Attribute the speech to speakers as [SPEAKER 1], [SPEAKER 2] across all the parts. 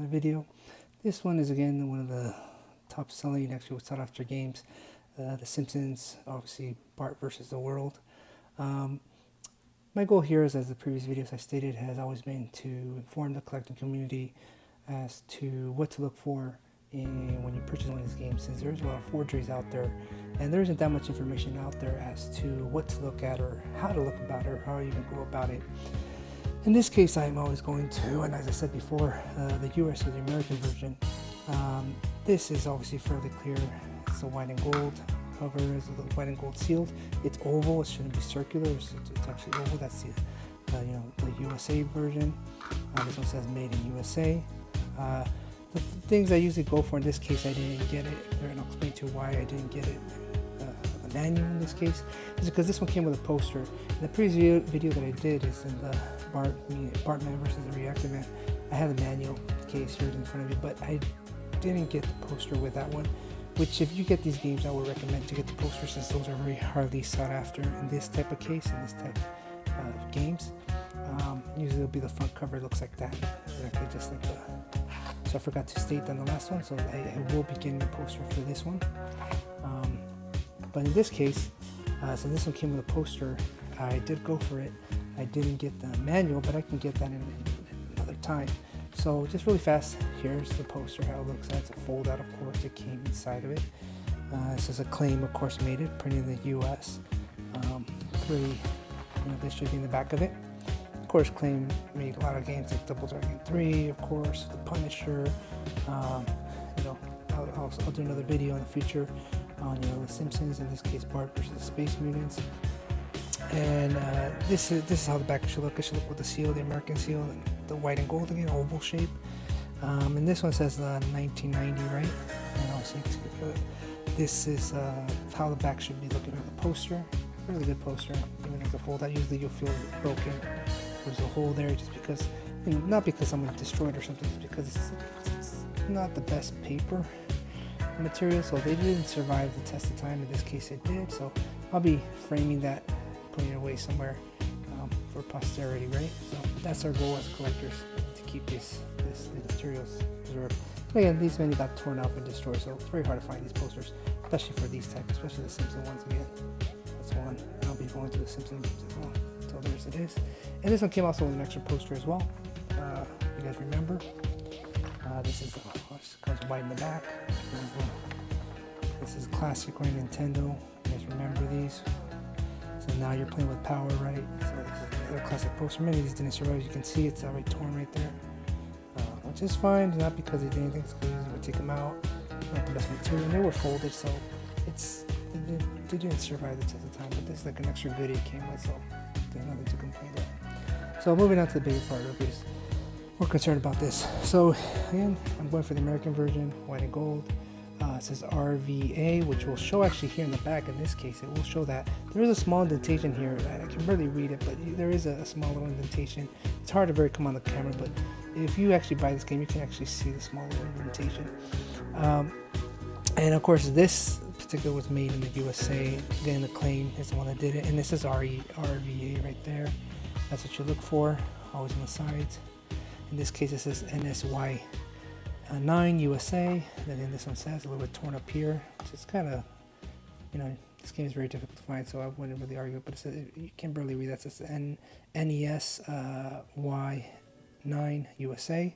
[SPEAKER 1] video. This one is again one of the top selling actually sought after games. The Simpsons, obviously Bart versus the world. My goal here is, as the previous videos I stated, has always been to inform the collecting community as to what to look for when you purchase one of these games, since there's a lot of forgeries out there and there isn't that much information out there as to what to look at or how to look about it or how you even go about it. In this case, I'm always going to, and as I said before, the US or the American version. This is obviously fairly clear. It's the white and gold cover, is the white and gold sealed. It's oval. It shouldn't be circular. It's actually oval. That's the the USA version. This one says made in USA. The things I usually go for in this case, I didn't get it, and I'll explain to you why I didn't get it. The manual in this case is because this one came with a poster. In the previous video that I did is in the Bart Man versus the Reactor Man. I have the manual case here in front of me, but I didn't get the poster with that one. Which, if you get these games, I would recommend to get the poster, since those are very hardly sought after in this type of case, in this type of games. Usually it'll be the front cover looks like that, exactly just like the. So I forgot to state on the last one, so I will be getting a poster for this one. But in this case, so this one came with a poster, I did go for it. I didn't get the manual, but I can get that in another time. So just really fast, here's the poster, how it looks. It's a fold out, of course, it came inside of it. This is a claim, of course, made it, printed in the US. This should be in the back of it. Of course, Claim made a lot of games like Double Dragon 3, of course, The Punisher. I'll do another video in the future on The Simpsons, in this case Bart versus the Space Mutants. And this is how the back should look. It should look with the seal, the American seal, and the white and gold again, oval shape. And this one says 1990, right? And also, this is how the back should be looking at the poster. Really good poster. Even as a fold out, usually you'll feel broken. There's a hole there just because, not because someone destroyed or something, it's because it's not the best paper material, so they didn't survive the test of time. In this case it did, so I'll be framing that, putting it away somewhere for posterity, right? So that's our goal as collectors, to keep these materials preserved. But again, these many got torn up and destroyed, so it's very hard to find these posters, especially for these types, especially the Simpson ones again. That's one. I'll be going to the Simpsons as well. So there's it is. And this one came also with an extra poster as well. You guys remember? This is comes white in the back. This is classic right Nintendo. You guys remember these? So now you're playing with power, right? So this is another classic poster. Many of these didn't survive. As you can see, it's already torn right there, which is fine. Not because they did anything. It's because you would take them out. Not the best material. And they were folded, so they didn't survive the test of time. But this is like an extra goodie it came with, so there's nothing to complain about. So moving on to the bigger part of this. We're concerned about this. So again, I'm going for the American version, white and gold. It says RVA, which will show actually here in the back. In this case, it will show that there is a small indentation here. I can barely read it, but there is a small little indentation. It's hard to very come on the camera, but if you actually buy this game, you can actually see the small little indentation. And of course, this particular was made in the USA. Again, the claim is the one that did it, and this is RVA right there. That's what you look for, always on the sides. In this case, it says NSY 9 USA. And then this one says a little bit torn up here, which is kind of, this game is very difficult to find, so I wouldn't really argue. But it says, you can barely read that. It says NES Y 9 USA.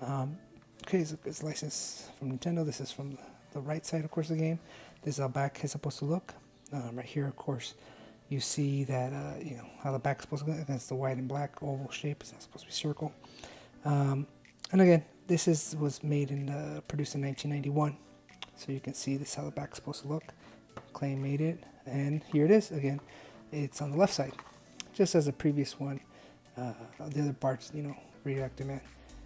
[SPEAKER 1] Okay, so it's licensed from Nintendo. This is from the right side, of course, of the game. This is how back is supposed to look. Right here, of course, you see that, how the back is supposed to look. That's the white and black oval shape. It's not supposed to be circle. And again, this was made and produced in 1991. So you can see this is how the back is supposed to look. Claim made it. And here it is. Again, it's on the left side. Just as the previous one, the other Bart's, Reactor Man.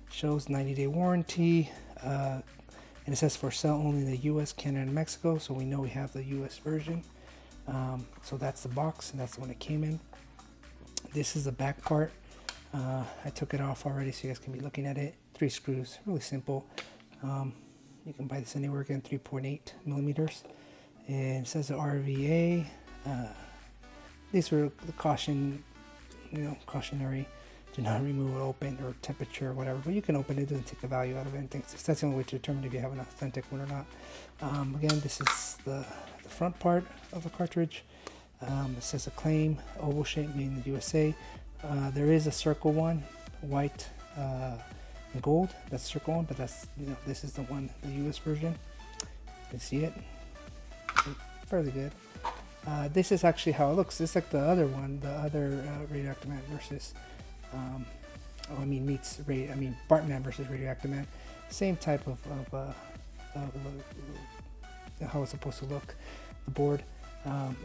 [SPEAKER 1] Shows 90-day warranty. And it says for sale only in the US, Canada, and Mexico. So we know we have the US version. So that's the box, and that's the one it came in. This is the back part. I took it off already, so you guys can be looking at it. 3 screws, really simple. You can buy this anywhere, again, 3.8 millimeters. And it says the RVA. These are the cautionary do not remove, open, or temperature or whatever. But you can open it, it doesn't take the value out of anything. That's the only way to determine if you have an authentic one or not. Again, this is the front part of the cartridge. It says Acclaim, oval shape, made in the USA. There is a circle one, white and gold. That's the circle one, but that's, this is the one, the US version. You can see it. Fairly good. This is actually how it looks. It's like the other one, the other Radioactive Man versus, meets Bartman versus Radioactive Man. Same type of how it's supposed to look. The board.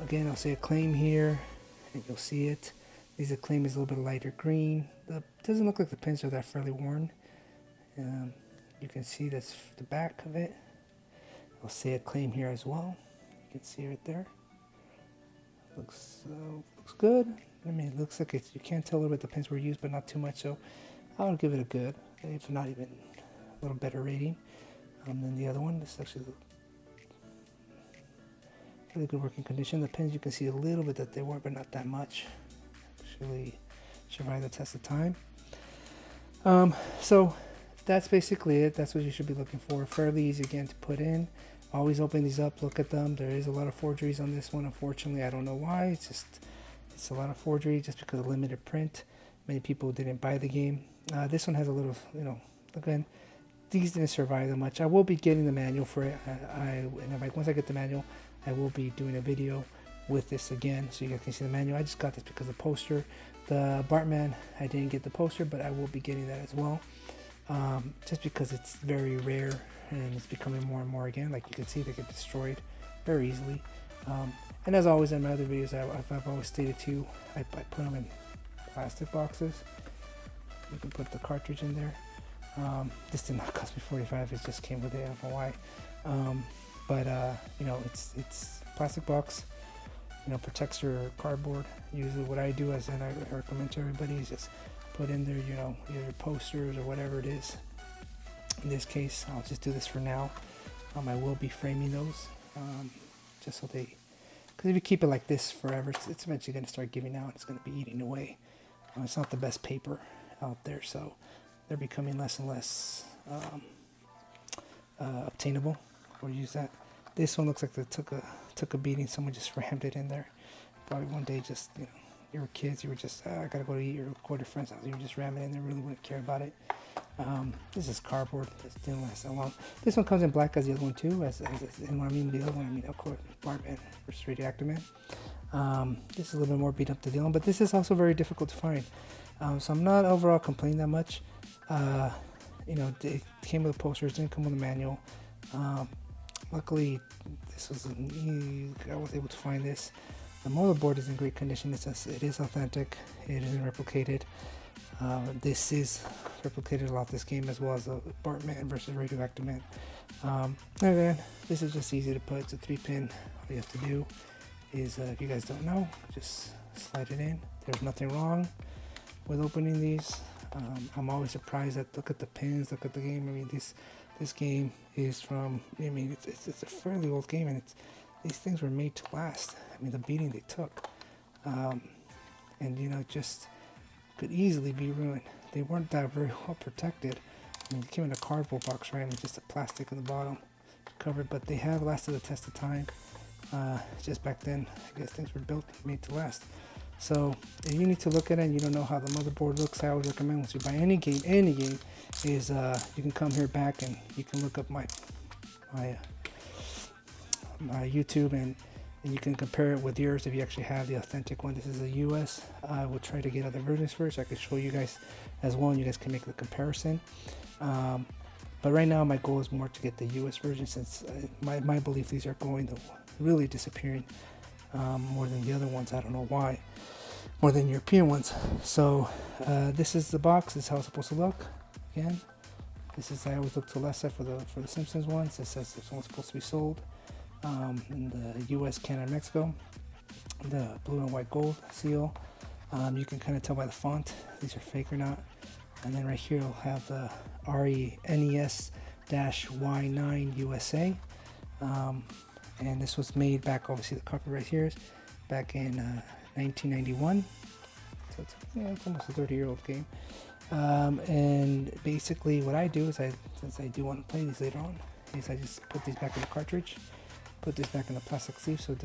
[SPEAKER 1] Again, I'll say Acclaim here, and you'll see it. This Acclaim is a little bit lighter green. It doesn't look like the pins are that fairly worn. You can see that's the back of it. I'll say Acclaim here as well. You can see right there. Looks good. I mean, it looks like it's, you can't tell a little bit the pins were used, but not too much. So I'll give it a good, if not even a little better rating than the other one. This is actually really good working condition. The pins, you can see a little bit that they were, but not that much. Actually survived the test of time. So that's basically it. That's what you should be looking for. Fairly easy again to put in. Always open these up, look at them. There is a lot of forgeries on this one, unfortunately. I don't know why. It's a lot of forgery just because of limited print. Many people didn't buy the game. This one has a little, again, these didn't survive that much. I will be getting the manual for it. Once I get the manual, I will be doing a video with this again, so you guys can see the manual. I just got this because of the poster. The Bartman, I didn't get the poster, but I will be getting that as well. Just because it's very rare and it's becoming more and more again. Like you can see, they get destroyed very easily. And as always in my other videos, I've always stated too, I put them in plastic boxes. You can put the cartridge in there. This did not cost me $45. It just came with it. I don't know why. It's plastic box. Protects your cardboard. Usually, what I do, and I recommend to everybody, is just put in there, your posters or whatever it is. In this case, I'll just do this for now. I will be framing those, just so because if you keep it like this forever, it's eventually going to start giving out. It's going to be eating away. It's not the best paper out there, so they're becoming less and less obtainable. Or use that. This one looks like they took a beating. Someone just rammed it in there. Probably one day, just you were kids. You were just I gotta go to eat or go to a friend's house. You would just ram it in there. Really wouldn't care about it. This is cardboard. This didn't last that long. This one comes in black as the other one too. And when I mean the other one, I mean of course Bartman versus Radioactive Man. This is a little bit more beat up than the other one, but this is also very difficult to find. So I'm not overall complaining that much. It came with the posters, didn't come with a manual. Luckily, I was able to find this. The motherboard is in great condition. It is authentic. It isn't replicated. This is replicated a lot, this game, as well as the Bartman versus Radioactive Man. Again, this is just easy to put. It's a 3-pin. All you have to do is, if you guys don't know, just slide it in. There's nothing wrong with opening these. I'm always surprised that, look at the pins, look at the game. I mean, this game is from, it's a fairly old game, and these things were made to last. I mean, the beating they took, and just could easily be ruined. They weren't that very well protected. I mean, they came in a cardboard box, right, and just a plastic in the bottom covered, but they have lasted the test of time. Just back then, I guess things were built, made to last. So if you need to look at it and you don't know how the motherboard looks, I always recommend, once you buy any game, is you can come here back and you can look up my YouTube, and you can compare it with yours if you actually have the authentic one. This is a US. I will try to get other versions first. I can show you guys as well, and you guys can make the comparison. But right now my goal is more to get the US version, since my belief these are going to really disappearing more than the other ones. I don't know why. More than European ones. So this is the box. This is how it's supposed to look. Again, this is, I always look to the left side for the Simpsons ones. It says this one's supposed to be sold in the US, Canada, Mexico. The blue and white gold seal. You can kind of tell by the font these are fake or not. And then right here I'll have the NES-Y9 USA. And this was made back, obviously the copyright here is back in 1991. so it's almost a 30-year-old game. And basically what I do is, since I do want to play these later on, is I just put these back in the cartridge, put this back in the plastic sleeve so I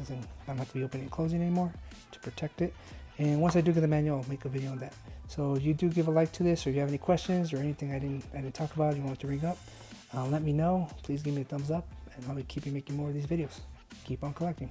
[SPEAKER 1] don't have to be opening and closing anymore to protect it. And once I do get the manual, I'll make a video on that. So you do give a like to this, or you have any questions or anything I didn't talk about you want to bring up, let me know. Please give me a thumbs up, and I'll be keeping making more of these videos. Keep on collecting.